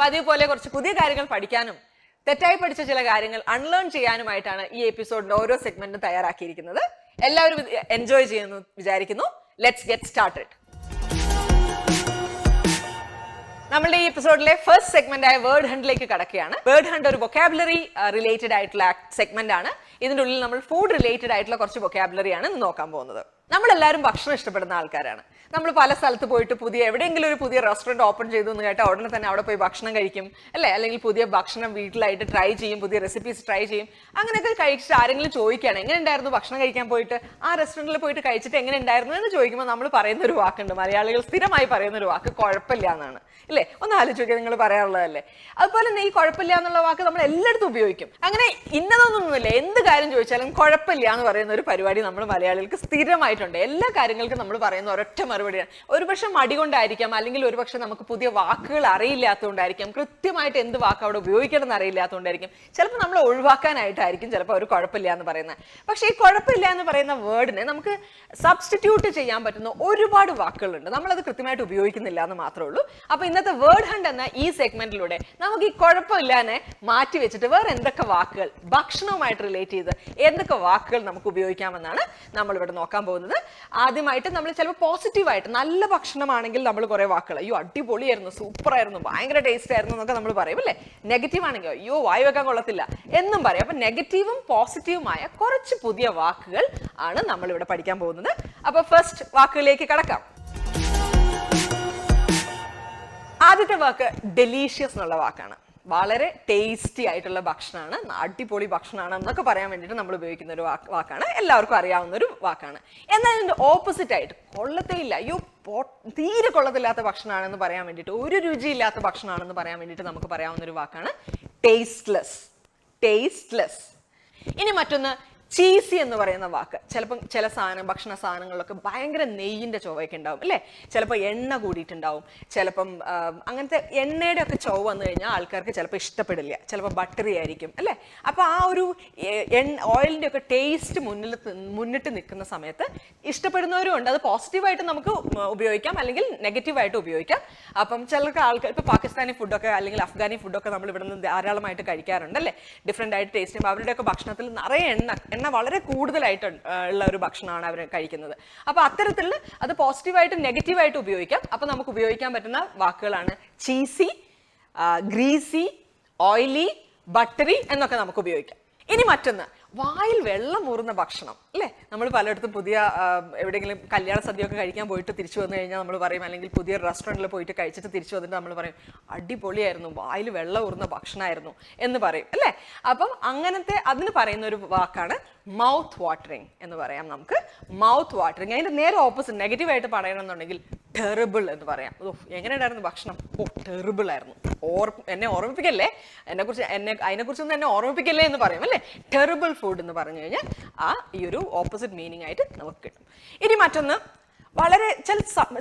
പതിവ് പോലെ കുറച്ച് പുതിയ കാര്യങ്ങൾ പഠിക്കാനും തെറ്റായി പഠിച്ച ചില കാര്യങ്ങൾ അൺലേൺ ചെയ്യാനുമായിട്ടാണ് ഈ എപ്പിസോഡിന്റെ ഓരോ സെഗ്മെന്റും തയ്യാറാക്കിയിരിക്കുന്നത്. എല്ലാവരും എൻജോയ് ചെയ്യുന്നു വിചാരിക്കുന്നു. Let's get started. നമ്മളുടെ ഈ എപ്പിസോഡിലെ ഫസ്റ്റ് സെഗ്മെന്റ് ആയ വേർഡ് ഹണ്ടിലേക്ക് കടക്കുകയാണ്. വേർഡ് ഹണ്ട് ഒരു വൊക്കാബുലറി റിലേറ്റഡ് ആയിട്ടുള്ള സെഗ്മെന്റ് ആണ്. ഇതിന്റെ ഉള്ളിൽ നമ്മൾ ഫുഡ് റിലേറ്റഡ് ആയിട്ടുള്ള കുറച്ച് വൊക്കാബുലറിയാണ് നോക്കാൻ പോകുന്നത്. നമ്മളെല്ലാവരും ഭക്ഷണം ഇഷ്ടപ്പെടുന്ന ആൾക്കാരാണ്. നമ്മൾ പല സ്ഥലത്ത് പോയിട്ട് എവിടെയെങ്കിലും ഒരു പുതിയ റെസ്റ്റോറൻറ്റ് ഓപ്പൺ ചെയ്തു എന്ന് കേട്ടാൽ ഉടനെ തന്നെ അവിടെ പോയി ഭക്ഷണം കഴിക്കും അല്ലേ, അല്ലെങ്കിൽ പുതിയ ഭക്ഷണം വീട്ടിലായിട്ട് ട്രൈ ചെയ്യും, പുതിയ റെസിപ്പീസ് ട്രൈ ചെയ്യും. അങ്ങനെയൊക്കെ കഴിച്ചിട്ട് ആരെങ്കിലും ചോദിക്കുകയാണ് എങ്ങനെ ഉണ്ടായിരുന്നു ഭക്ഷണം കഴിക്കാൻ പോയിട്ട്, ആ റെസ്റ്റോറൻറ്റിൽ പോയിട്ട് കഴിച്ചിട്ട് എങ്ങനെ ഉണ്ടായിരുന്നു എന്ന് ചോദിക്കുമ്പോൾ നമ്മൾ പറയുന്ന ഒരു വാക്കുണ്ട്, മലയാളികൾ സ്ഥിരമായി പറയുന്ന ഒരു വാക്ക് കുഴപ്പമില്ല എന്നാണ് ഇല്ലേ. ഒന്ന് ആലോചിക്കുക, നിങ്ങൾ പറയാറുള്ളതല്ലേ. അതുപോലെ തന്നെ ഈ കുഴപ്പമില്ല എന്നുള്ള വാക്ക് നമ്മൾ എല്ലായിടത്തും ഉപയോഗിക്കും. അങ്ങനെ ഇന്നതൊന്നുമില്ല, എന്ത് കാര്യം ചോദിച്ചാലും കുഴപ്പമില്ല എന്ന് പറയുന്ന ഒരു പരിപാടി നമ്മൾ മലയാളികൾക്ക് സ്ഥിരമായിട്ടുണ്ട്. എല്ലാ കാര്യങ്ങൾക്കും നമ്മൾ പറയുന്ന ഒരൊറ്റ മറുപടിയാണ്. ഒരുപക്ഷെ മടി കൊണ്ടായിരിക്കാം, അല്ലെങ്കിൽ ഒരുപക്ഷെ നമുക്ക് പുതിയ വാക്കുകൾ അറിയില്ലാത്തതുകൊണ്ടായിരിക്കാം, കൃത്യമായിട്ട് എന്ത് വാക്ക് അവിടെ ഉപയോഗിക്കണം എന്ന് അറിയില്ലാത്തതുകൊണ്ടായിരിക്കും, ചിലപ്പോൾ നമ്മൾ ഒഴിവാക്കാനായിട്ടായിരിക്കും ചിലപ്പോൾ ഒരു കുഴപ്പമില്ല എന്ന് പറയുന്നത്. പക്ഷേ ഈ കുഴപ്പമില്ല എന്ന് പറയുന്ന വേർഡിനെ നമുക്ക് സബ്സ്റ്റിറ്റ്യൂട്ട് ചെയ്യാൻ പറ്റുന്ന ഒരുപാട് വാക്കുകളുണ്ട്. നമ്മളത് കൃത്യമായിട്ട് ഉപയോഗിക്കുന്നില്ല എന്ന് മാത്രമേ ഉള്ളൂ. അപ്പൊ ഇന്നത്തെ വേർഡ് ഹണ്ട് എന്ന ഈ സെഗ്മെന്റിലൂടെ നമുക്ക് ഈ കുഴപ്പമില്ലാനെ മാറ്റി വെച്ചിട്ട് വേറെ എന്തൊക്കെ വാക്കുകൾ ഭക്ഷണവുമായിട്ട് റിലേറ്റ് ചെയ്ത് എന്തൊക്കെ വാക്കുകൾ നമുക്ക് ഉപയോഗിക്കാമെന്നാണ് നമ്മളിവിടെ നോക്കാൻ പോകുന്നത്. ആദ്യമായിട്ട് നമ്മൾ ചിലപ്പോൾ പോസിറ്റീവായിട്ട് നല്ല ഭക്ഷണമാണെങ്കിൽ നമ്മൾ കുറേ വാക്കുകൾ, അയ്യോ അടിപൊളിയായിരുന്നു, സൂപ്പറായിരുന്നു, ഭയങ്കര ടേസ്റ്റ് ആയിരുന്നു എന്നൊക്കെ നമ്മൾ പറയും അല്ലേ. നെഗറ്റീവ് ആണെങ്കിൽ അയ്യോ വായു വെക്കാൻ കൊള്ളത്തില്ല എന്നും പറയും. അപ്പൊ നെഗറ്റീവും പോസിറ്റീവുമായ കുറച്ച് പുതിയ വാക്കുകൾ ആണ് നമ്മളിവിടെ പഠിക്കാൻ പോകുന്നത്. അപ്പൊ ഫസ്റ്റ് വാക്കുകളിലേക്ക് കടക്കാം. ആദ്യത്തെ വാക്ക് ഡെലീഷ്യസ് എന്നുള്ള വാക്കാണ്. വളരെ ടേസ്റ്റി ആയിട്ടുള്ള ഭക്ഷണമാണ്, അടിപൊളി ഭക്ഷണമാണ് എന്നൊക്കെ പറയാൻ വേണ്ടിയിട്ട് നമ്മൾ ഉപയോഗിക്കുന്ന ഒരു വാക്കാണ്. എല്ലാവർക്കും അറിയാവുന്ന ഒരു വാക്കാണ്. എന്നാൽ ഇതിന്റെ ഓപ്പോസിറ്റ് ആയിട്ട് കൊള്ളത്തേയില്ല, അയ്യോ തീരെ കൊള്ളത്തില്ലാത്ത ഭക്ഷണമാണെന്ന് പറയാൻ വേണ്ടിയിട്ട്, ഒരു രുചിയില്ലാത്ത ഭക്ഷണമാണെന്ന് പറയാൻ വേണ്ടിയിട്ട് നമുക്ക് പറയാവുന്ന ഒരു വാക്കാണ് ടേസ്റ്റ്ലെസ്. ടേസ്റ്റ്ലെസ്. ഇനി മറ്റൊന്ന് ചീസി എന്ന് പറയുന്ന വാക്ക്. ചിലപ്പം ചില ഭക്ഷണ സാധനങ്ങളിലൊക്കെ ഭയങ്കര നെയ്യിൻ്റെ ചൊവ്വയൊക്കെ ഉണ്ടാവും അല്ലേ, ചിലപ്പോൾ എണ്ണ കൂടിയിട്ടുണ്ടാവും, ചിലപ്പം അങ്ങനത്തെ എണ്ണയുടെ ഒക്കെ ചൊവ്വ വന്നു കഴിഞ്ഞാൽ ആൾക്കാർക്ക് ചിലപ്പോൾ ഇഷ്ടപ്പെടില്ല, ചിലപ്പോൾ ബട്ടറി ആയിരിക്കും അല്ലേ. അപ്പോൾ ആ ഒരു ഓയിലിൻ്റെ ഒക്കെ ടേസ്റ്റ് മുന്നിട്ട് നിൽക്കുന്ന സമയത്ത് ഇഷ്ടപ്പെടുന്നവരും ഉണ്ട്. അത് പോസിറ്റീവായിട്ട് നമുക്ക് ഉപയോഗിക്കാം, അല്ലെങ്കിൽ നെഗറ്റീവായിട്ട് ഉപയോഗിക്കാം. അപ്പം ചിലർക്ക് ആൾക്കാർ ഇപ്പോൾ പാകിസ്ഥാനി ഫുഡൊക്കെ അല്ലെങ്കിൽ അഫ്ഗാനി ഫുഡൊക്കെ നമ്മൾ ഇവിടെ നിന്ന് ധാരാളമായിട്ട് കഴിക്കാറുണ്ട് അല്ലേ, ഡിഫറെൻ്റ് ആയിട്ട് ടേസ്റ്റ് ചെയ്യുമ്പോൾ അവരുടെയൊക്കെ ഭക്ഷണത്തിൽ നിറയെ എണ്ണ വളരെ കൂടുതലായിട്ട് ഉള്ള ഒരു ഭക്ഷണമാണ് അവർ കഴിക്കുന്നത്. അപ്പൊ അത്തരത്തിൽ അത് പോസിറ്റീവായിട്ടും നെഗറ്റീവായിട്ടും ഉപയോഗിക്കാം. അപ്പൊ നമുക്ക് ഉപയോഗിക്കാൻ പറ്റുന്ന വാക്കുകളാണ് ചീസി, ഗ്രീസി, ഓയിലി, ബട്ടറി എന്നൊക്കെ നമുക്ക് ഉപയോഗിക്കാം. ഇനി മറ്റൊന്ന് വായിൽ വെള്ളം ഊറുന്ന ഭക്ഷണം അല്ലേ. നമ്മൾ പലയിടത്തും പുതിയ എവിടെയെങ്കിലും കല്യാണ സദ്യയൊക്കെ കഴിക്കാൻ പോയിട്ട് തിരിച്ചു വന്നു കഴിഞ്ഞാൽ നമ്മൾ പറയും, അല്ലെങ്കിൽ പുതിയ റെസ്റ്റോറൻറ്റിൽ പോയിട്ട് കഴിച്ചിട്ട് തിരിച്ചു വന്നിട്ട് നമ്മൾ പറയും അടിപൊളിയായിരുന്നു, വായിൽ വെള്ളം ഊറുന്ന ഭക്ഷണമായിരുന്നു എന്ന് പറയും അല്ലേ. അപ്പം അങ്ങനത്തെ അതിന് പറയുന്ന ഒരു വാക്കാണ് മൗത്ത് വാട്ടറിങ് എന്ന് പറയാം നമുക്ക്. Mouth watering. അതിൻ്റെ നേരെ ഓപ്പോസിറ്റ് നെഗറ്റീവായിട്ട് പറയണമെന്നുണ്ടെങ്കിൽ ടെറിബിൾ എന്ന് പറയാം. എങ്ങനെയുണ്ടായിരുന്നു ഭക്ഷണം, ടെറിബിൾ ആയിരുന്നു, എന്നെ ഓർമ്മിപ്പിക്കല്ലേ, അതിനെക്കുറിച്ചൊന്നും എന്നെ ഓർമ്മിപ്പിക്കല്ലേ എന്ന് പറയും അല്ലേ. ടെറിബിൾ ഫുഡ് എന്ന് പറഞ്ഞു കഴിഞ്ഞാൽ ഈ ഒരു ഓപ്പോസിറ്റ് മീനിങ് ആയിട്ട് നമുക്ക് കിട്ടും. ഇനി മറ്റൊന്ന്, വളരെ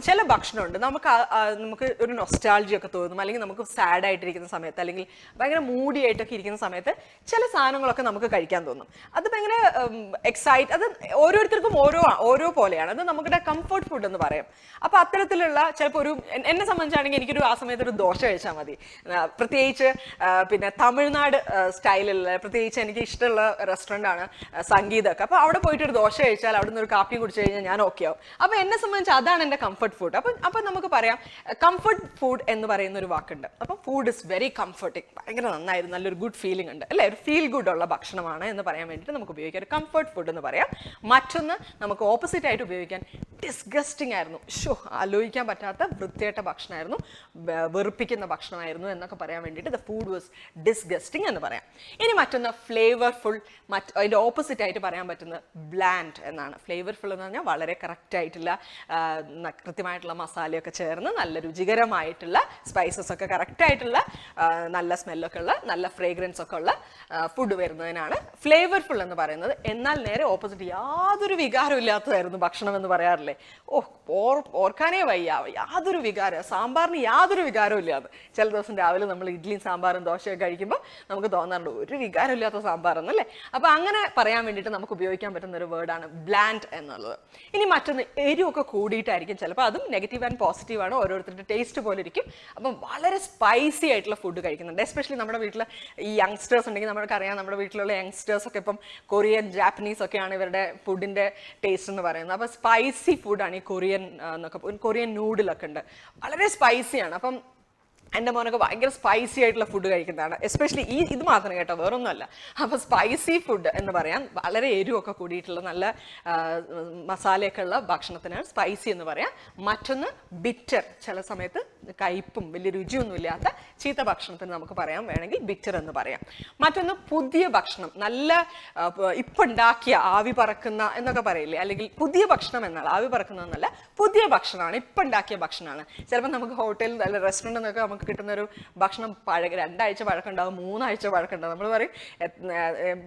ചില ഭക്ഷണമുണ്ട് നമുക്ക് ഒരു നൊസ്റ്റാൾജി ഒക്കെ തോന്നും, അല്ലെങ്കിൽ നമുക്ക് സാഡ് ആയിട്ടിരിക്കുന്ന സമയത്ത്, അല്ലെങ്കിൽ ഭയങ്കര മൂഡി ആയിട്ടൊക്കെ ഇരിക്കുന്ന സമയത്ത് ചില സാധനങ്ങളൊക്കെ നമുക്ക് കഴിക്കാൻ തോന്നും. അത് ഭയങ്കര അത് ഓരോരുത്തർക്കും ഓരോ പോലെയാണ്. അത് നമ്മുടെ കംഫർട്ട് ഫുഡ് എന്ന് പറയാം. അപ്പോൾ അത്തരത്തിലുള്ള ചിലപ്പോൾ എന്നെ സംബന്ധിച്ചാണെങ്കിൽ എനിക്കൊരു ആ സമയത്ത് ഒരു ദോശ കഴിച്ചാൽ മതി. പ്രത്യേകിച്ച് പിന്നെ തമിഴ്നാട് സ്റ്റൈലിലുള്ള, പ്രത്യേകിച്ച് എനിക്ക് ഇഷ്ടമുള്ള റെസ്റ്റോറൻ്റ് ആണ് സംഗീതമൊക്കെ. അപ്പോൾ അവിടെ പോയിട്ട് ഒരു ദോശ കഴിച്ചാൽ അവിടെ നിന്ന് ഒരു കാപ്പി കുടിച്ചു കഴിഞ്ഞാൽ ഞാൻ ഓക്കെ ആവും. അപ്പോൾ എന്നെ സംബന്ധിച്ച് അതാണ് എൻ്റെ കംഫർട്ട് ഫുഡ്. അപ്പം നമുക്ക് പറയാം കംഫർട്ട് ഫുഡ് എന്ന് പറയുന്ന ഒരു വാക്കുണ്ട്. അപ്പം ഫുഡ് ഇസ് വെരി കംഫർട്ടിങ്, ഭയങ്കര നന്നായിരുന്നു, നല്ലൊരു ഗുഡ് ഫീലിംഗ് ഉണ്ട് അല്ലേ, ഒരു ഫീൽ ഗുഡ് ഉള്ള ഭക്ഷണമാണ് എന്ന് പറയാൻ വേണ്ടിയിട്ട് നമുക്ക് ഉപയോഗിക്കാം, ഒരു കംഫർട്ട് ഫുഡ് എന്ന് പറയാം. മറ്റൊന്ന് നമുക്ക് ഓപ്പോസിറ്റ് ആയിട്ട് ഉപയോഗിക്കാൻ ഡിസ്ഗസ്റ്റിംഗ് ആയിരുന്നു, ആലോചിക്കാൻ പറ്റാത്ത വൃത്തിയായിട്ട ഭക്ഷണമായിരുന്നു, വെറുപ്പിക്കുന്ന ഭക്ഷണമായിരുന്നു എന്നൊക്കെ പറയാൻ വേണ്ടിയിട്ട് ദ ഫുഡ് വാസ് ഡിസ്ഗസ്റ്റിംഗ് എന്ന് പറയാം. ഇനി മറ്റൊന്ന് ഫ്ലേവർഫുൾ. അതിൻ്റെ ഓപ്പോസിറ്റ് ആയിട്ട് പറയാൻ പറ്റുന്നത് ബ്ലാൻഡ് എന്നാണ്. ഫ്ലേവർഫുൾ എന്ന് പറഞ്ഞാൽ വളരെ കറക്റ്റ് ആയിട്ടുള്ള കൃത്യമായിട്ടുള്ള മസാലയൊക്കെ ചേർന്ന് നല്ല രുചികരമായിട്ടുള്ള സ്പൈസസ് ഒക്കെ കറക്റ്റായിട്ടുള്ള നല്ല സ്മെല്ലൊക്കെ ഉള്ള നല്ല ഫ്രേഗ്രൻസ് ഒക്കെ ഉള്ള ഫുഡ് വരുന്നതിനാണ് ഫ്ലേവർഫുൾ എന്ന് പറയുന്നത്. എന്നാൽ നേരെ ഓപ്പോസിറ്റ് യാതൊരു വികാരവും ഇല്ലാത്തതായിരുന്നു ഭക്ഷണം എന്ന് പറയാറില്ലേ. ഓർക്കാനേ വയ്യ, യാതൊരു വികാരം, സാമ്പാറിന് യാതൊരു വികാരവും ഇല്ലാതെ. ചില ദിവസം രാവിലെ നമ്മൾ ഇഡ്ഡലിയും സാമ്പാറും ദോശയൊക്കെ കഴിക്കുമ്പോൾ നമുക്ക് തോന്നാറുണ്ട് ഒരു വികാരം ഇല്ലാത്ത സാമ്പാറെന്നല്ലേ. അപ്പോൾ അങ്ങനെ പറയാൻ വേണ്ടിയിട്ട് നമുക്ക് ഉപയോഗിക്കാൻ പറ്റുന്ന ഒരു വേർഡാണ് ബ്ലാൻഡ് എന്നുള്ളത്. ഇനി മറ്റൊന്ന് എരിവ് എരിവൊക്കെ കൂടിയിട്ടായിരിക്കും ചിലപ്പോൾ, അതും നെഗറ്റീവ് ആൻഡ് പോസിറ്റീവ് ആണ്, ഓരോരുത്തരുടെ ടേസ്റ്റ് പോലെ ഇരിക്കും. അപ്പം വളരെ സ്പൈസി ആയിട്ടുള്ള ഫുഡ് കഴിക്കുന്നുണ്ട്. എസ്പെഷ്യലി നമ്മുടെ വീട്ടിൽ ഈ യങ്സ്റ്റേഴ്സ് ഉണ്ടെങ്കിൽ നമുക്കറിയാം, നമ്മുടെ വീട്ടിലുള്ള യങ്സ്റ്റേഴ്സൊക്കെ ഇപ്പം കൊറിയൻ, ജാപ്പനീസ് ഒക്കെയാണ് ഇവരുടെ ഫുഡിൻ്റെ ടേസ്റ്റ് എന്ന് പറയുന്നത്. അപ്പോൾ സ്പൈസി ഫുഡാണ് ഈ കൊറിയൻ എന്നൊക്കെ. കൊറിയൻ നൂഡിലൊക്കെ ഉണ്ട്, വളരെ സ്പൈസിയാണ്. അപ്പം എൻ്റെ മോനൊക്കെ ഭയങ്കര സ്പൈസി ആയിട്ടുള്ള ഫുഡ് കഴിക്കുന്നതാണ്. എസ്പെഷ്യലി ഇത് മാത്രം കേട്ടോ, വേറൊന്നുമല്ല. അപ്പോൾ സ്പൈസി ഫുഡ് എന്ന് പറയാം, വളരെ എരിവൊക്കെ കൂടിയിട്ടുള്ള നല്ല മസാലയൊക്കെ ഉള്ള ഭക്ഷണത്തിനാണ് സ്പൈസി എന്ന് പറയാം. മറ്റൊന്ന് ബിറ്റർ, ചില സമയത്ത് കയ്പും വലിയ രുചിയൊന്നും ഇല്ലാത്ത ചീത്ത ഭക്ഷണത്തിന് നമുക്ക് പറയാം വേണമെങ്കിൽ ബിറ്റർ എന്ന് പറയാം. മറ്റൊന്ന് പുതിയ ഭക്ഷണം, നല്ല ഇപ്പം ഉണ്ടാക്കിയ ആവി പറക്കുന്ന എന്നൊക്കെ പറയില്ലേ, അല്ലെങ്കിൽ പുതിയ ഭക്ഷണം എന്നാൽ ആവി പറക്കുന്നതെന്നല്ല, പുതിയ ഭക്ഷണമാണ്, ഇപ്പം ഉണ്ടാക്കിയ ഭക്ഷണമാണ്. ചിലപ്പോൾ നമുക്ക് ഹോട്ടലിൽ അല്ല റെസ്റ്റോറൻറ്റിൽ നിന്നൊക്കെ നമുക്ക് കിട്ടുന്നൊരു ഭക്ഷണം 2 ആഴ്ച പഴക്കമുണ്ടാവും, 3 ആഴ്ച പഴക്കമുണ്ടാവും. നമ്മൾ പറയും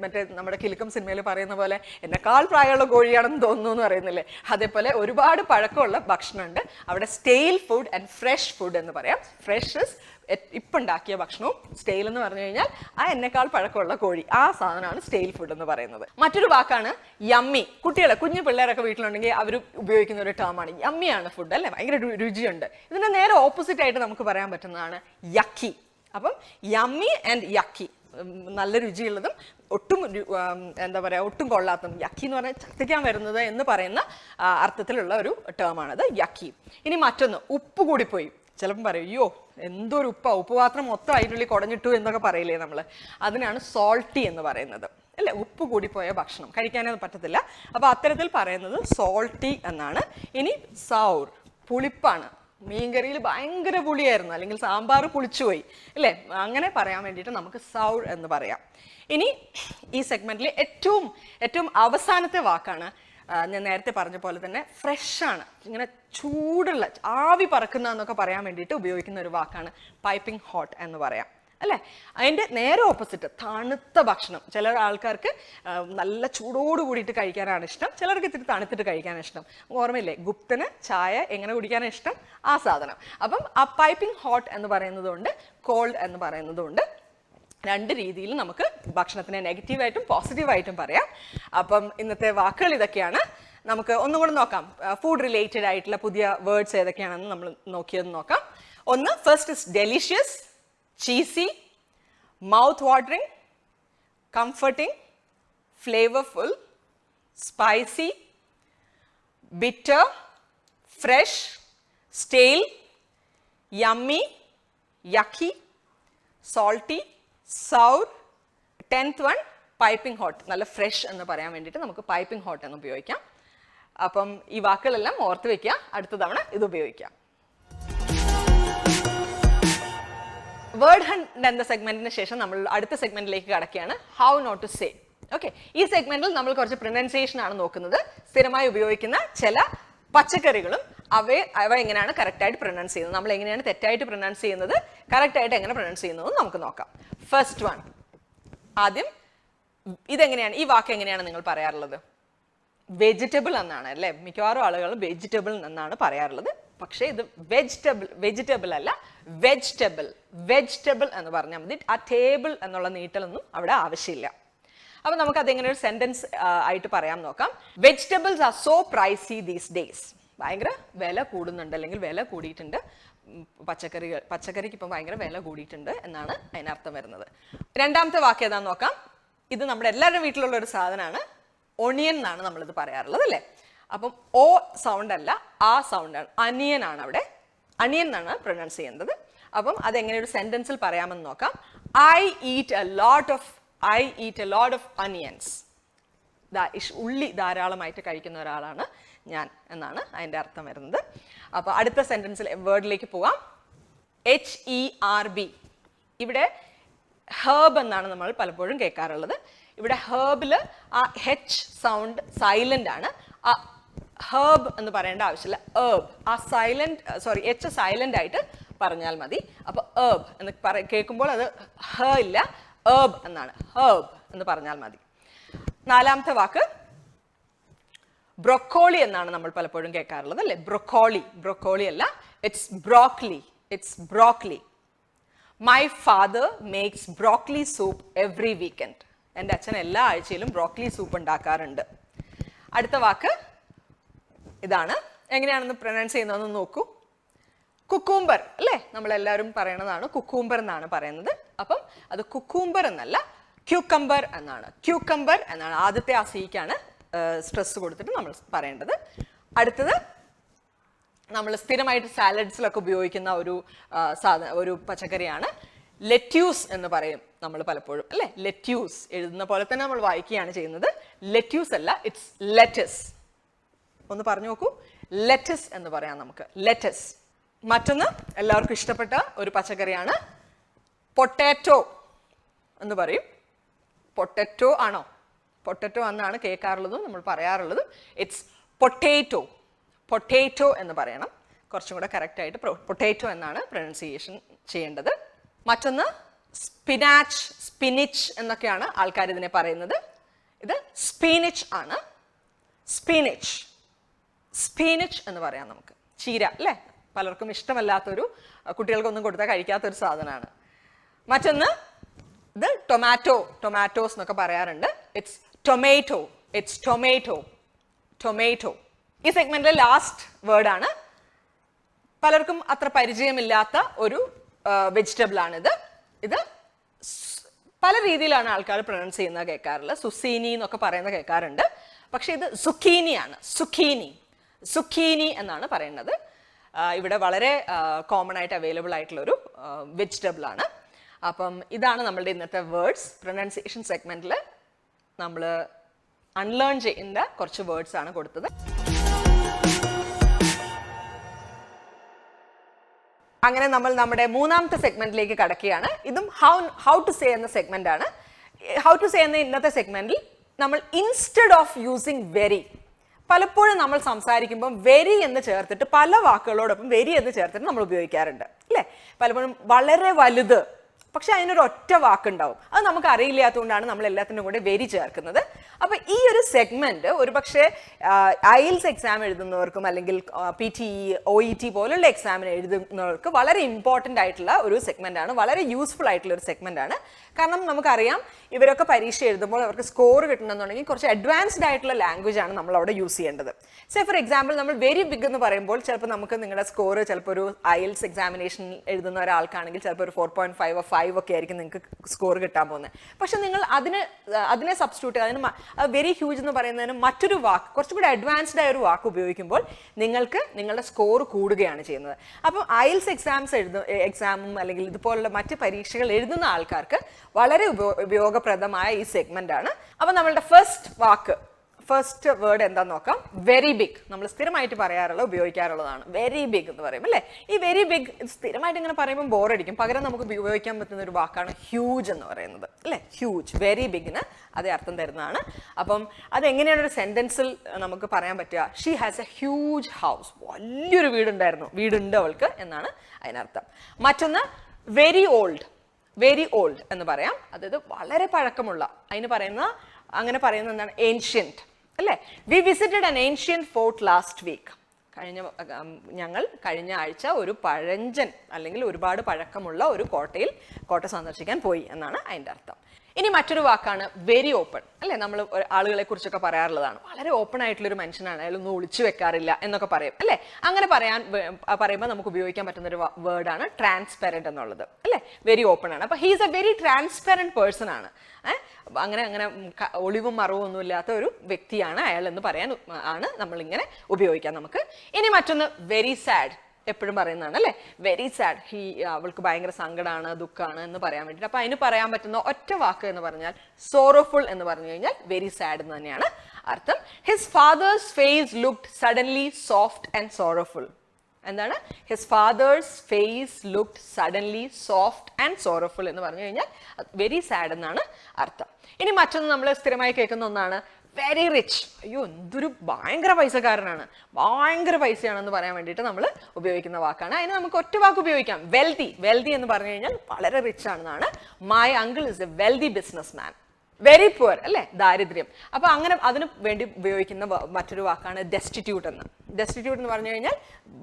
മറ്റേ നമ്മുടെ കിലുക്കം സിനിമയിൽ പറയുന്ന പോലെ എന്നെക്കാൾ പ്രായമുള്ള കോഴിയാണെന്ന് തോന്നുന്നു എന്ന് പറയുന്നില്ലേ, അതേപോലെ ഒരുപാട് പഴക്കമുള്ള ഭക്ഷണമുണ്ട് അവിടെ. Stale food and fresh food എന്ന് പറയാം. ഫ്രഷ് ഇപ്പം ഉണ്ടാക്കിയ ഭക്ഷണവും, സ്റ്റെയിൽ എന്ന് പറഞ്ഞു കഴിഞ്ഞാൽ ആ എന്നെക്കാൾ പഴക്കമുള്ള കോഴി, ആ സാധനമാണ് സ്റ്റെയിൽ ഫുഡ് എന്ന് പറയുന്നത്. മറ്റൊരു വാക്കാണ് യമ്മി. കുഞ്ഞു പിള്ളേരൊക്കെ വീട്ടിലുണ്ടെങ്കിൽ അവർ ഉപയോഗിക്കുന്ന ഒരു ടേമാണ് യമ്മിയാണ് ഫുഡ് അല്ലേ, ഭയങ്കര രുചിയുണ്ട്. ഇതിന്റെ നേരെ ഓപ്പോസിറ്റ് ആയിട്ട് നമുക്ക് പറയാൻ പറ്റുന്നതാണ് യക്കി. അപ്പം യമ്മി ആൻഡ് യക്കി, നല്ല രുചിയുള്ളതും ഒട്ടും എന്താ പറയുക ഒട്ടും കൊള്ളാത്തതും. യക്കി എന്ന് പറഞ്ഞാൽ ചത്തിക്കാൻ വരുന്നത് എന്ന് പറയുന്ന അർത്ഥത്തിലുള്ള ഒരു ടേമാണത് യക്കി. ഇനി മറ്റൊന്ന്, ഉപ്പ് കൂടിപ്പോയി. ചിലപ്പം പറയും അയ്യോ എന്തൊരു ഉപ്പുപാത്രം മൊത്തം അതിനുള്ളിൽ കുടഞ്ഞിട്ടു എന്നൊക്കെ പറയില്ലേ നമ്മൾ, അതിനാണ് സോൾട്ടി എന്ന് പറയുന്നത് അല്ലേ. ഉപ്പ് കൂടിപ്പോയ ഭക്ഷണം കഴിക്കാനൊന്നും പറ്റത്തില്ല. അപ്പോൾ അത്തരത്തിൽ പറയുന്നത് സോൾട്ടി എന്നാണ്. ഇനി സൗർ, പുളിപ്പാണ്. മീൻകറിയിൽ ഭയങ്കര പുളിയായിരുന്നു, അല്ലെങ്കിൽ സാമ്പാർ പുളിച്ചുപോയി അല്ലേ, അങ്ങനെ പറയാൻ വേണ്ടിയിട്ട് നമുക്ക് സൗർ എന്ന് പറയാം. ഇനി ഈ സെഗ്മെന്റിൽ ഏറ്റവും അവസാനത്തെ വാക്കാണ്, ഞാൻ നേരത്തെ പറഞ്ഞ പോലെ തന്നെ ഫ്രഷാണ്, ഇങ്ങനെ ചൂടുള്ള ആവി പറക്കുന്ന എന്നൊക്കെ പറയാൻ വേണ്ടിയിട്ട് ഉപയോഗിക്കുന്ന ഒരു വാക്കാണ് പൈപ്പിംഗ് ഹോട്ട് എന്ന് പറയാം അല്ലേ. അതിൻ്റെ നേരെ ഓപ്പോസിറ്റ് തണുത്ത ഭക്ഷണം. ചില ആൾക്കാർക്ക് നല്ല ചൂടോട് കൂടിയിട്ട് കഴിക്കാനാണ് ഇഷ്ടം, ചിലർക്ക് ഇത്തിരി തണുത്തിട്ട് കഴിക്കാനാണ് ഇഷ്ടം. ഓർമ്മയില്ലേ ഗുപ്തന് ചായ എങ്ങനെ കുടിക്കാനാണ് ഇഷ്ടം, ആ സാധനം. അപ്പം ആ പൈപ്പിംഗ് ഹോട്ട് എന്ന് പറയുന്നതുകൊണ്ട് കോൾഡ് എന്ന് പറയുന്നതുകൊണ്ട് 2 രീതിയിൽ നമുക്ക് ഭക്ഷണത്തിനെ നെഗറ്റീവായിട്ടും പോസിറ്റീവായിട്ടും പറയാം. അപ്പം ഇന്നത്തെ വാക്കുകൾ ഇതൊക്കെയാണ്. നമുക്ക് ഒന്നും കൂടെ നോക്കാം, ഫുഡ് റിലേറ്റഡ് ആയിട്ടുള്ള പുതിയ വേർഡ്സ് ഏതൊക്കെയാണെന്ന് നമ്മൾ നോക്കിയെന്ന് നോക്കാം. ഒന്ന്, first is delicious, cheesy, mouth-watering, comforting, flavorful, spicy, bitter, fresh, stale, yummy, yucky, salty, sour. 10th one, piping hot. നല്ല ഫ്രഷ് എന്ന് പറയാൻ വേണ്ടിയിട്ട് നമുക്ക് പൈപ്പിംഗ് ഹോട്ട് എന്ന് ഉപയോഗിക്കാം. അപ്പം ഈ വാക്കുകളെല്ലാം ഓർത്ത് വെക്കുക, അടുത്ത തവണ ഇത് ഉപയോഗിക്കാം. വേർഡ് ഹണ്ട് എന്ന സെഗ്മെന്റിന് ശേഷം നമ്മൾ അടുത്ത സെഗ്മെന്റിലേക്ക് കടക്കുകയാണ്, how not to say. Okay, ഈ സെഗ്മെന്റിൽ നമ്മൾ കുറച്ച് പ്രൊനൗൺസിയേഷൻ ആണ് നോക്കുന്നത്. സ്ഥിരമായി ഉപയോഗിക്കുന്ന ചില പച്ചക്കറികളും അവ എങ്ങനെയാണ് കറക്റ്റായിട്ട് പ്രൊനൗൺസ് ചെയ്യുന്നത്, നമ്മൾ എങ്ങനെയാണ് തെറ്റായിട്ട് പ്രൊനൗൺസ് ചെയ്യുന്നത്, കറക്റ്റായിട്ട് എങ്ങനെ പ്രൊനൗൺസ് ചെയ്യുന്നത് നമുക്ക് നോക്കാം. ഫസ്റ്റ് വൺ, ആദ്യം ഇതെങ്ങനെയാണ്, ഈ വാക്ക് എങ്ങനെയാണ് നിങ്ങൾ പറയാറുള്ളത്? വെജിറ്റബിൾ എന്നാണ് അല്ലേ, മിക്കവാറും ആളുകൾ വെജിറ്റബിൾ എന്നാണ് പറയാറുള്ളത്. പക്ഷേ ഇത് വെജിറ്റബിൾ അല്ല, വെജിറ്റബിൾ എന്ന് പറഞ്ഞാൽ മതി. ആ ടേബിൾ എന്നുള്ള നീട്ടലൊന്നും അവിടെ ആവശ്യമില്ല. അപ്പൊ നമുക്ക് അതെങ്ങനെ ഒരു സെന്റൻസ് ആയിട്ട് പറയാൻ നോക്കാം. Vegetables are so Praisy these days. ഭയങ്കര വില കൂടുന്നുണ്ട്, അല്ലെങ്കിൽ വില കൂടിയിട്ടുണ്ട്, പച്ചക്കറിക്ക് ഇപ്പം ഭയങ്കര വില കൂടിയിട്ടുണ്ട് എന്നാണ് അതിനർത്ഥം വരുന്നത്. രണ്ടാമത്തെ വാക്ക് ഏതാന്ന് നോക്കാം. ഇത് നമ്മുടെ എല്ലാവരുടെ വീട്ടിലുള്ള ഒരു സാധനമാണ്, ഒണിയൻ എന്നാണ് നമ്മളിത് പറയാറുള്ളത് അല്ലേ. അപ്പം ഓ സൗണ്ട് അല്ല, ആ സൗണ്ടാണ്, അനിയൻ ആണ് അവിടെ, അനിയൻ എന്നാണ് പ്രൊനൗൺസ് ചെയ്യുന്നത്. അപ്പം അതെങ്ങനെ ഒരു സെന്റൻസിൽ പറയാമെന്ന് നോക്കാം. I eat a lot of onions. ഉള്ളി ധാരാളമായിട്ട് കഴിക്കുന്ന ഒരാളാണ് ഞാൻ എന്നാണ് അതിൻ്റെ അർത്ഥം വരുന്നത്. അപ്പോൾ അടുത്ത സെന്റൻസിൽ വേർഡിലേക്ക് പോവാം. HERB. ഇവിടെ ഹേർബ് എന്നാണ് നമ്മൾ പലപ്പോഴും കേൾക്കാറുള്ളത്. ഇവിടെ ഹേർബിൽ ആ ഹെച്ച് സൗണ്ട് സൈലന്റ് ആണ്. ആ ഹേർബ് എന്ന് പറയേണ്ട ആവശ്യമില്ല, ഏർബ്. ആ എച്ച് സൈലന്റ് ആയിട്ട് പറഞ്ഞാൽ മതി. അപ്പൊ ഏർബ് എന്ന് കേൾക്കുമ്പോൾ അത് ഹ ഇല്ല, ഏർബ് എന്നാണ്, ഹേർബ് എന്ന് പറഞ്ഞാൽ മതി. നാലാമത്തെ വാക്ക് ബ്രൊക്കോളി എന്നാണ് നമ്മൾ പലപ്പോഴും കേൾക്കാറുള്ളത് അല്ലെ. ബ്രൊക്കോളി അല്ല, it's broccoli. My father makes broccoli soup every weekend. എൻ്റെ അച്ഛൻ എല്ലാ ആഴ്ചയിലും ബ്രോക്കലി സൂപ്പ് ഉണ്ടാക്കാറുണ്ട്. അടുത്ത വാക്ക് ഇതാണ്, എങ്ങനെയാണെന്ന് പ്രൊനൗൺസ് ചെയ്യുന്നതെന്ന് നോക്കൂ. കുക്കൂംബർ അല്ലേ, നമ്മളെല്ലാവരും പറയണതാണ് കുക്കൂംബർ എന്നാണ് പറയുന്നത്. അപ്പം അത് കുക്കൂംബർ എന്നല്ല, ക്യൂക്കംബർ എന്നാണ്. ക്യൂക്കംബർ എന്നാണ് ആദ്യത്തെ ആ സിക്കാണ് സ്ട്രെസ് കൊടുത്തിട്ട് നമ്മൾ പറയേണ്ടത്. അടുത്തത് നമ്മൾ സ്ഥിരമായിട്ട് സാലഡ്സിലൊക്കെ ഉപയോഗിക്കുന്ന ഒരു പച്ചക്കറിയാണ് ലെറ്റ്യൂസ് എന്ന് പറയും നമ്മൾ പലപ്പോഴും അല്ലേ. ലെറ്റ്യൂസ് എഴുതുന്ന പോലെ തന്നെ നമ്മൾ വായിക്കുകയാണ് ചെയ്യുന്നത്. ലെറ്റ്യൂസ് അല്ല, ഇറ്റ്സ് ലെറ്റസ്. ഒന്ന് പറഞ്ഞു നോക്കൂ, ലെറ്റസ് എന്ന് പറയാം നമുക്ക്, ലെറ്റസ്. മറ്റൊന്ന് എല്ലാവർക്കും ഇഷ്ടപ്പെട്ട ഒരു പച്ചക്കറിയാണ് പൊട്ടാറ്റോ എന്ന് പറയും. പൊട്ടറ്റോ ആണോ? പൊട്ടറ്റോ എന്നാണ് കേൾക്കാറുള്ളതും നമ്മൾ പറയാറുള്ളതും. It's potato. പൊട്ടേറ്റോ എന്ന് പറയണം, കുറച്ചും കൂടെ കറക്റ്റ് ആയിട്ട് പൊട്ടേറ്റോ എന്നാണ് പ്രൊനൗൺസിയേഷൻ ചെയ്യേണ്ടത്. മറ്റൊന്ന് സ്പിനാച്ച്, സ്പിനിച്ച് എന്നൊക്കെയാണ് ആൾക്കാർ ഇതിനെ പറയുന്നത്. ഇത് സ്പീനിച്ച് ആണ്. സ്പീനിച്ച്, സ്പീനിച്ച് എന്ന് പറയാം നമുക്ക്. ചീര അല്ലേ, പലർക്കും ഇഷ്ടമല്ലാത്തൊരു, കുട്ടികൾക്കൊന്നും കൊടുത്താൽ കഴിക്കാത്തൊരു സാധനമാണ്. മറ്റൊന്ന് ഇത് ടൊമാറ്റോ, ടൊമാറ്റോസ് എന്നൊക്കെ പറയാറുണ്ട്. It's tomato, it's tomato, tomato. ഈ സെഗ്മെന്റിലെ ലാസ്റ്റ് വേർഡാണ്. പലർക്കും അത്ര പരിചയമില്ലാത്ത ഒരു വെജിറ്റബിൾ ആണിത്. ഇത് പല രീതിയിലാണ് ആൾക്കാർ പ്രൊനൗൺസ് ചെയ്യുന്നത് കേൾക്കാറുള്ളത്. സുസീനി എന്നൊക്കെ പറയുന്നത് കേൾക്കാറുണ്ട്. പക്ഷെ ഇത് സുക്കീനിയാണ്. സുക്കീനി, സുക്കീനി എന്നാണ് പറയുന്നത്. ഇവിടെ വളരെ കോമൺ ആയിട്ട് അവൈലബിൾ ആയിട്ടുള്ള ഒരു വെജിറ്റബിൾ ആണ്. അപ്പം ഇതാണ് നമ്മളുടെ ഇന്നത്തെ വേർഡ്സ്. പ്രൊനൗൺസിയേഷൻ സെഗ്മെന്റിൽ നമ്മൾ അൺലേൺ ചെയ്യുന്ന കുറച്ച് വേർഡ്സ് ആണ് കൊടുത്തത്. അങ്ങനെ നമ്മൾ നമ്മുടെ മൂന്നാമത്തെ സെഗ്മെന്റിലേക്ക് കടക്കുകയാണ്. ഇതും ഹൗ ടു സേ എന്ന സെഗ്മെന്റ് ആണ്. ഹൗ ടു സേ എന്ന ഇന്നത്തെ സെഗ്മെന്റിൽ നമ്മൾ ഇൻസ്റ്റെഡ് ഓഫ് യൂസിങ് വെരി, പലപ്പോഴും നമ്മൾ സംസാരിക്കുമ്പോൾ വെരി എന്ന് ചേർത്തിട്ട് പല വാക്കുകളോടൊപ്പം വെരി എന്ന് ചേർത്തിട്ട് നമ്മൾ ഉപയോഗിക്കാറുണ്ട് അല്ലേ. പലപ്പോഴും വളരെ വലുത്, പക്ഷെ അതിനൊരു ഒറ്റ വാക്കുണ്ടാവും. അത് നമുക്ക് അറിയില്ലാത്തതുകൊണ്ടാണ് നമ്മൾ എല്ലാത്തിനും കൂടെ വെരി ചേർക്കുന്നത്. അപ്പൊ ഈ ഒരു സെഗ്മെന്റ് ഒരു പക്ഷേ IELTS എക്സാം എഴുതുന്നവർക്കും അല്ലെങ്കിൽ PTE, OET പോലുള്ള എക്സാമിന് എഴുതുന്നവർക്ക് വളരെ ഇമ്പോർട്ടൻ്റ് ആയിട്ടുള്ള ഒരു സെഗ്മെന്റ് ആണ്, വളരെ യൂസ്ഫുൾ ആയിട്ടുള്ള ഒരു സെഗ്മെന്റ് ആണ്. കാരണം നമുക്കറിയാം ഇവരൊക്കെ പരീക്ഷ എഴുതുമ്പോൾ അവർക്ക് സ്കോർ കിട്ടണമെന്നുണ്ടെങ്കിൽ കുറച്ച് അഡ്വാൻസ്ഡ് ആയിട്ടുള്ള ലാംഗ്വേജ് ആണ് നമ്മൾ അവിടെ യൂസ് ചെയ്യേണ്ടത്. സേ ഫോർ എക്സാമ്പിൾ നമ്മൾ വെരി ബിഗ് എന്ന് പറയുമ്പോൾ ചിലപ്പോൾ നമുക്ക് നിങ്ങളുടെ സ്കോർ ചിലപ്പോൾ ഒരു IELTS എക്സാമിനേഷൻ എഴുതുന്ന ഒരാൾക്കാണെങ്കിൽ ചിലപ്പോൾ ഒരു 4.5 5 ഒക്കെ ആയിരിക്കും നിങ്ങൾക്ക് സ്കോർ കിട്ടാൻ പോകുന്നത്. പക്ഷെ നിങ്ങൾ അതിനെ സബ്സ്റ്റിറ്റ്യൂട്ട്, അതിന് വെരി ഹ്യൂജ് എന്ന് പറയുന്നതിന് മറ്റൊരു വാക്ക്, കുറച്ചും കൂടി അഡ്വാൻസ്ഡ് ആയ ഒരു വാക്ക് ഉപയോഗിക്കുമ്പോൾ നിങ്ങൾക്ക് നിങ്ങളുടെ സ്കോർ കൂടുകയാണ് ചെയ്യുന്നത്. അപ്പം IELTS എക്സാമും അല്ലെങ്കിൽ ഇതുപോലുള്ള മറ്റ് പരീക്ഷകൾ എഴുതുന്ന ആൾക്കാർക്ക് വളരെ ഉപയോഗപ്രദമായ ഈ സെഗ്മെന്റ് ആണ്. അപ്പം നമ്മളുടെ ഫസ്റ്റ് വേർഡ് എന്താന്ന് നോക്കാം. Very big. നമ്മൾ സ്ഥിരമായിട്ട് ഉപയോഗിക്കാറുള്ളതാണ് വെരി ബിഗ് എന്ന് പറയും അല്ലേ. ഈ വെരി ബിഗ് സ്ഥിരമായിട്ട് ഇങ്ങനെ പറയുമ്പോൾ ബോറടിക്കും. പകരം നമുക്ക് ഉപയോഗിക്കാൻ പറ്റുന്ന ഒരു വാക്കാണ് ഹ്യൂജ് എന്ന് പറയുന്നത് അല്ലേ. ഹ്യൂജ്, വെരി ബിഗിന് അതേ അർത്ഥം തരുന്നതാണ്. അപ്പം അതെങ്ങനെയാണ് ഒരു സെന്റൻസിൽ നമുക്ക് പറയാൻ പറ്റുക? She has A huge house. വലിയൊരു വീടുണ്ട് അവൾക്ക് എന്നാണ് അതിനർത്ഥം. മറ്റൊന്ന് വെരി ഓൾഡ്. വെരി ഓൾഡ് എന്ന് പറയാം, അതായത് വളരെ പഴക്കമുള്ള. അങ്ങനെ പറയുന്ന എന്താണ്? ഏൻഷ്യൻറ്റ് അല്ലേ. We visited an ancient fort last week. ഞങ്ങൾ കഴിഞ്ഞ ആഴ്ച ഒരു പഴഞ്ചൻ അല്ലെങ്കിൽ ഒരുപാട് പഴക്കമുള്ള ഒരു കോട്ട സന്ദർശിക്കാൻ പോയി എന്നാണ് അതിൻ്റെ അർത്ഥം. ഇനി മറ്റൊരു വാക്കാണ് വെരി ഓപ്പൺ അല്ലേ. നമ്മൾ ആളുകളെ കുറിച്ചൊക്കെ പറയാറുള്ളതാണ്, വളരെ ഓപ്പൺ ആയിട്ടുള്ളൊരു മനുഷ്യനാണ്, അയാളൊന്നും ഒളിച്ചു വെക്കാറില്ല എന്നൊക്കെ പറയും അല്ലേ. അങ്ങനെ പറയുമ്പോൾ നമുക്ക് ഉപയോഗിക്കാൻ പറ്റുന്ന ഒരു വേർഡാണ് ട്രാൻസ്പെറൻറ്റ് എന്നുള്ളത് അല്ലേ. വെരി ഓപ്പൺ ആണ്. അപ്പോൾ he's A very transparent person ആണ്. അങ്ങനെ ഒളിവും മറവും ഒന്നും ഇല്ലാത്ത ഒരു വ്യക്തിയാണ് അയാൾ എന്ന് പറയാൻ ആണ് നമ്മളിങ്ങനെ ഉപയോഗിക്കാം നമുക്ക്. ഇനി മറ്റൊന്ന് വെരി സാഡ്, എപ്പോഴും പറയുന്നതാണ് അല്ലേ. വെരി സാഡ്, അവൾക്ക് ഭയങ്കര സങ്കടമാണ്, ദുഃഖമാണ് എന്ന് പറയാൻ വേണ്ടിയിട്ട്. അപ്പൊ അതിന് പറയാൻ പറ്റുന്ന ഒറ്റ വാക്ക് എന്ന് പറഞ്ഞാൽ സോറോഫുൾ എന്ന് പറഞ്ഞു കഴിഞ്ഞാൽ വെരി സാഡ് എന്ന് തന്നെയാണ് അർത്ഥം. His father's face looked suddenly soft and sorrowful. എന്താണ്? His father's face looked suddenly soft and sorrowful എന്ന് പറഞ്ഞു കഴിഞ്ഞാൽ വെരി സാഡ് എന്നാണ് അർത്ഥം. ഇനി മറ്റൊന്ന് നമ്മൾ സ്ഥിരമായി കേൾക്കുന്ന ഒന്നാണ് വെരി റിച്ച്. അയ്യോ എന്തൊരു ഭയങ്കര പൈസക്കാരനാണ്, ഭയങ്കര പൈസയാണെന്ന് പറയാൻ വേണ്ടിയിട്ട് നമ്മൾ ഉപയോഗിക്കുന്ന വാക്കാണ്. അതിന് നമുക്ക് ഒറ്റ വാക്ക് ഉപയോഗിക്കാം, വെൽതി. വെൽതി എന്ന് പറഞ്ഞു കഴിഞ്ഞാൽ വളരെ റിച്ച് ആണെന്നാണ്. My uncle is A വെൽതി business man. Very poor അല്ലെ, ദാരിദ്ര്യം. അപ്പൊ അങ്ങനെ അതിന് വേണ്ടി ഉപയോഗിക്കുന്ന മറ്റൊരു വാക്കാണ് ഡെസ്റ്റിറ്റ്യൂട്ട് എന്ന്. ഡെസ്റ്റിറ്റ്യൂട്ട് എന്ന് പറഞ്ഞു കഴിഞ്ഞാൽ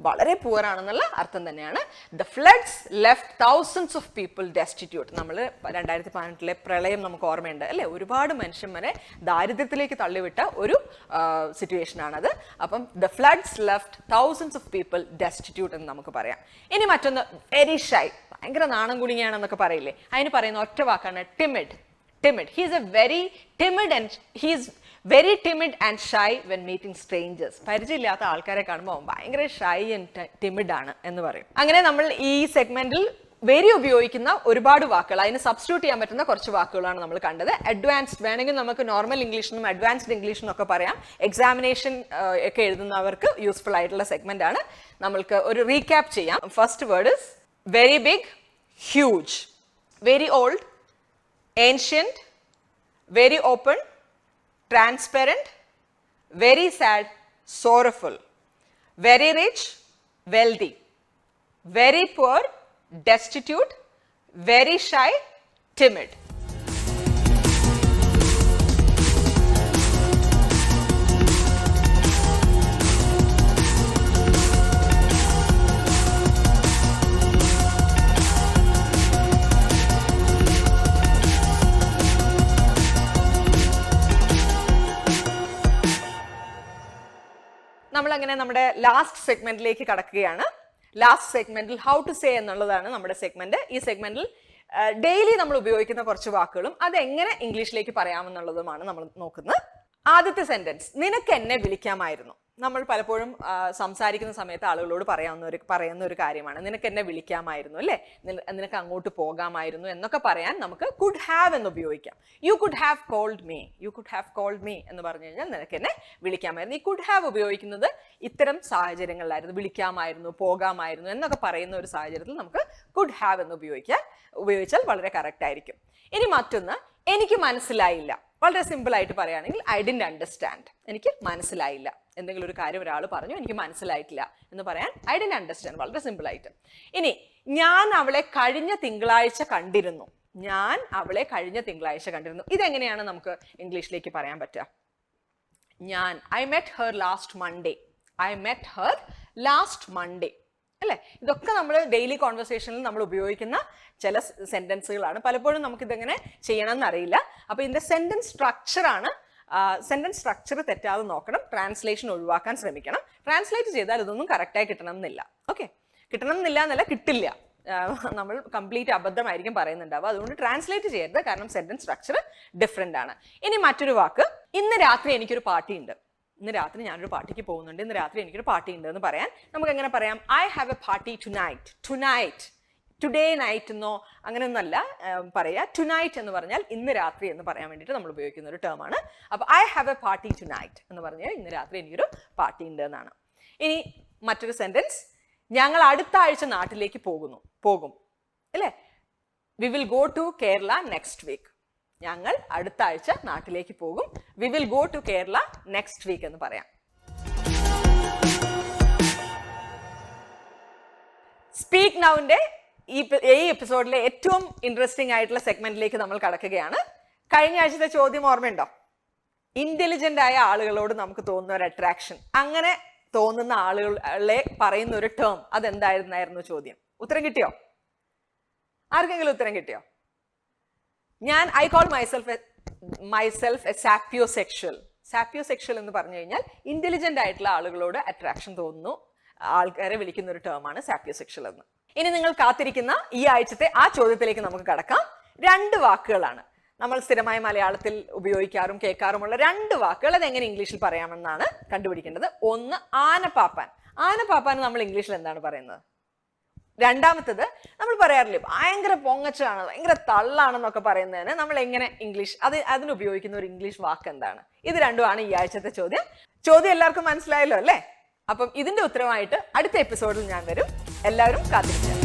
വളരെ പുവർ ആണെന്നുള്ള അർത്ഥം തന്നെയാണ്. The floods left thousands of people destitute. നമ്മൾ 2018 പ്രളയം നമുക്ക് ഓർമ്മയുണ്ട് അല്ലെ, ഒരുപാട് മനുഷ്യന്മാരെ ദാരിദ്ര്യത്തിലേക്ക് തള്ളിവിട്ട ഒരു സിറ്റുവേഷൻ ആണത്. അപ്പം the floods left thousands of people destitute എന്ന് നമുക്ക് പറയാം. ഇനി മറ്റൊന്ന് വെരി ഷൈ, ഭയങ്കര നാണം കുണിങ്ങാണെന്നൊക്കെ പറയില്ലേ, അതിന് പറയുന്ന ഒറ്റ വാക്കാണ് timid. Timid. He is very timid and shy when meeting strangers. പരിചയമില്ലാത്ത ആൾക്കാരെ കാണുമ്പോൾ ഭയങ്കര ഷൈ ആൻഡ് ടിമിഡ് ആണ് എന്ന് പറയും. അങ്ങനെ നമ്മൾ ഈ സെഗ്മെന്റിൽ വെരി ഉപയോഗിക്കുന്ന ഒരുപാട് വാക്കുകൾ, അതിന് സബ്സ്റ്റിറ്റ്യൂട്ട് ചെയ്യാൻ പറ്റുന്ന കുറച്ച് വാക്കുകളാണ് നമ്മൾ കണ്ടത്. അഡ്വാൻസ്ഡ് വേണമെങ്കിൽ നമുക്ക് നോർമൽ ഇംഗ്ലീഷിനും അഡ്വാൻസ്ഡ് ഇംഗ്ലീഷിനും ഒക്കെ പറയാം. എക്സാമിനേഷൻ ഒക്കെ എഴുതുന്നവർക്ക് യൂസ്ഫുൾ ആയിട്ടുള്ള സെഗ്മെന്റ് ആണ്. നമ്മൾക്ക് ഒരു റീക്യാപ്പ് ചെയ്യാം. First word is very big, huge. Very old, ancient, very open, transparent, very sad, sorrowful, very rich, wealthy, very poor, destitute, very shy, timid. നമ്മളങ്ങനെ നമ്മുടെ ലാസ്റ്റ് സെഗ്മെന്റിലേക്ക് കടക്കുകയാണ്. ലാസ്റ്റ് സെഗ്മെന്റിൽ ഹൗ ടു സേ എന്നുള്ളതാണ് നമ്മുടെ സെഗ്മെന്റ്. ഈ സെഗ്മെന്റിൽ ഡെയിലി നമ്മൾ ഉപയോഗിക്കുന്ന കുറച്ച് വാക്കുകളും അതെങ്ങനെ ഇംഗ്ലീഷിലേക്ക് പറയാമെന്നുള്ളതുമാണ് നമ്മൾ നോക്കുന്നത്. ആദ്യത്തെ സെന്റൻസ്, നിനക്ക് എന്നെ വിളിക്കാമായിരുന്നു. നമ്മൾ പലപ്പോഴും സംസാരിക്കുന്ന സമയത്ത് ആളുകളോട് പറയുന്ന ഒരു കാര്യമാണ്, നിനക്ക് എന്നെ വിളിക്കാമായിരുന്നു അല്ലേ, നിനക്ക് അങ്ങോട്ട് പോകാമായിരുന്നു എന്നൊക്കെ പറയാൻ നമുക്ക് കുഡ് ഹാവ് എന്ന് ഉപയോഗിക്കാം. You could have called me എന്ന് പറഞ്ഞു കഴിഞ്ഞാൽ നിനക്ക് എന്നെ വിളിക്കാമായിരുന്നു. ഈ കുഡ് ഹാവ് ഉപയോഗിക്കുന്നത് ഇത്തരം സാഹചര്യങ്ങളിലായിരുന്നു. വിളിക്കാമായിരുന്നു, പോകാമായിരുന്നു എന്നൊക്കെ പറയുന്ന ഒരു സാഹചര്യത്തിൽ നമുക്ക് കുഡ് ഹാവ് എന്ന് ഉപയോഗിച്ചാൽ വളരെ കറക്റ്റ് ആയിരിക്കും. ഇനി മറ്റൊന്ന്, എനിക്ക് മനസ്സിലായില്ല. വളരെ സിമ്പിൾ ആയിട്ട് പറയുകയാണെങ്കിൽ ഐ ഡിഡ്ന്റ് അണ്ടർസ്റ്റാൻഡ്. എനിക്ക് മനസ്സിലായില്ല. എന്തെങ്കിലും ഒരു കാര്യം ഒരാൾ പറഞ്ഞു, എനിക്ക് മനസ്സിലായിട്ടില്ല എന്ന് പറയാൻ ഐ ഡിഡ്ന്റ് അണ്ടർസ്റ്റാൻഡ്. വളരെ സിമ്പിൾ ആയിട്ട്. ഇനി ഞാൻ അവളെ കഴിഞ്ഞ തിങ്കളാഴ്ച കണ്ടിരുന്നു. ഇതെങ്ങനെയാണ് നമുക്ക് ഇംഗ്ലീഷിലേക്ക് പറയാൻ പറ്റുക? I met her last Monday അല്ലേ. ഇതൊക്കെ നമ്മൾ ഡെയിലി കോൺവെർസേഷനിൽ നമ്മൾ ഉപയോഗിക്കുന്ന ചില സെന്റൻസുകളാണ്. പലപ്പോഴും നമുക്കിതെങ്ങനെ ചെയ്യണം എന്നറിയില്ല. അപ്പോൾ ഇതിന്റെ സെന്റൻസ് സ്ട്രക്ചർ തെറ്റാതെ നോക്കണം. ട്രാൻസ്ലേഷൻ ഒഴിവാക്കാൻ ശ്രമിക്കണം. ട്രാൻസ്ലേറ്റ് ചെയ്താൽ ഇതൊന്നും കറക്റ്റായി കിട്ടണം എന്നില്ല. കിട്ടില്ല. നമ്മൾ കംപ്ലീറ്റ് അബദ്ധമായിരിക്കും പറയുന്നുണ്ടാവുക. അതുകൊണ്ട് ട്രാൻസ്ലേറ്റ് ചെയ്യരുത്, കാരണം സെന്റൻസ് സ്ട്രക്ചർ ഡിഫറെന്റ് ആണ്. ഇനി മറ്റൊരു വാക്ക്, ഇന്ന് രാത്രി ഞാനൊരു പാർട്ടിക്ക് പോകുന്നുണ്ട്, ഇന്ന് രാത്രി എനിക്കൊരു പാർട്ടി ഉണ്ട് എന്ന് പറയാൻ നമുക്ക് എങ്ങനെ പറയാം? I have A party tonight. Today night എന്നോ അങ്ങനെയൊന്നല്ല പറയാ. ടുനൈറ്റ് എന്ന് പറഞ്ഞാൽ ഇന്ന് രാത്രി എന്ന് പറയാൻ വേണ്ടിയിട്ട് നമ്മൾ ഉപയോഗിക്കുന്ന ഒരു ടേം ആണ്. അപ്പൊ I have A party tonight എന്ന് പറഞ്ഞാൽ ഇന്ന് രാത്രി എനിക്കൊരു പാർട്ടി ഉണ്ട് എന്നാണ്. ഇനി മറ്റൊരു സെന്റൻസ്, ഞങ്ങൾ അടുത്ത ആഴ്ച നാട്ടിലേക്ക് പോകും അല്ലേ. We will go to Kerala next week. ഞങ്ങൾ അടുത്ത ആഴ്ച നാട്ടിലേക്ക് പോകും. We will go to Kerala next week എന്ന് പറയാം. സ്പീക്ക് നൗവിന്റെ ഈ എപ്പിസോഡിലെ ഏറ്റവും ഇൻട്രസ്റ്റിംഗ് ആയിട്ടുള്ള സെഗ്മെന്റിലേക്ക് നമ്മൾ കടക്കുകയാണ്. കഴിഞ്ഞ ആഴ്ചത്തെ ചോദ്യം ഓർമ്മയുണ്ടോ? ഇന്റലിജന്റ് ആയ ആളുകളോട് നമുക്ക് തോന്നുന്ന ഒരു അട്രാക്ഷൻ, അങ്ങനെ തോന്നുന്ന ആളുകളെ പറയുന്ന ഒരു ടേം, അതെന്തായിരുന്നായിരുന്നു ചോദ്യം? ഉത്തരം കിട്ടിയോ? ആർക്കെങ്കിലും ഉത്തരം കിട്ടിയോ? ഐ കോൾ മൈസെൽഫ് എ സാപ്പിയോസെക്ഷൽ എന്ന് പറഞ്ഞു കഴിഞ്ഞാൽ ഇന്റലിജന്റ് ആയിട്ടുള്ള ആളുകളോട് അട്രാക്ഷൻ തോന്നുന്നു ആൾക്കാരെ വിളിക്കുന്ന ഒരു ടേമാണ് സാപ്പിയോസെക്ഷൽ എന്ന്. ഇനി നിങ്ങൾ കാത്തിരിക്കുന്ന ഈ ആഴ്ചത്തെ ആ ചോദ്യത്തിലേക്ക് നമുക്ക് കടക്കാം. 2 വാക്കുകളാണ് നമ്മൾ സ്ഥിരമായി മലയാളത്തിൽ ഉപയോഗിക്കാറും കേൾക്കാറുമുള്ള 2 വാക്കുകൾ. അതെങ്ങനെ ഇംഗ്ലീഷിൽ പറയാമെന്നാണ് കണ്ടുപിടിക്കേണ്ടത്. ഒന്ന്, ആനപ്പാപ്പാൻ. ആനപ്പാപ്പാൻ നമ്മൾ ഇംഗ്ലീഷിൽ എന്താണ് പറയുന്നത്? രണ്ടാമത്തത്, നമ്മൾ പറയാറില്ലേ ഭയങ്കര പൊങ്ങച്ചാണ്, ഭയങ്കര തള്ളാണെന്നൊക്കെ പറയുന്നതിന് നമ്മൾ എങ്ങനെ ഇംഗ്ലീഷ് അതിനുപയോഗിക്കുന്ന ഒരു ഇംഗ്ലീഷ് വാക്ക് എന്താണ്? ഇത് രണ്ടുമാണ് ഈ ആഴ്ചത്തെ ചോദ്യം. എല്ലാവർക്കും മനസ്സിലായല്ലോ അല്ലേ? അപ്പം ഇതിന്റെ ഉത്തരമായിട്ട് അടുത്ത എപ്പിസോഡിൽ ഞാൻ വരും. എല്ലാവരും കാത്തിരിക്കുക.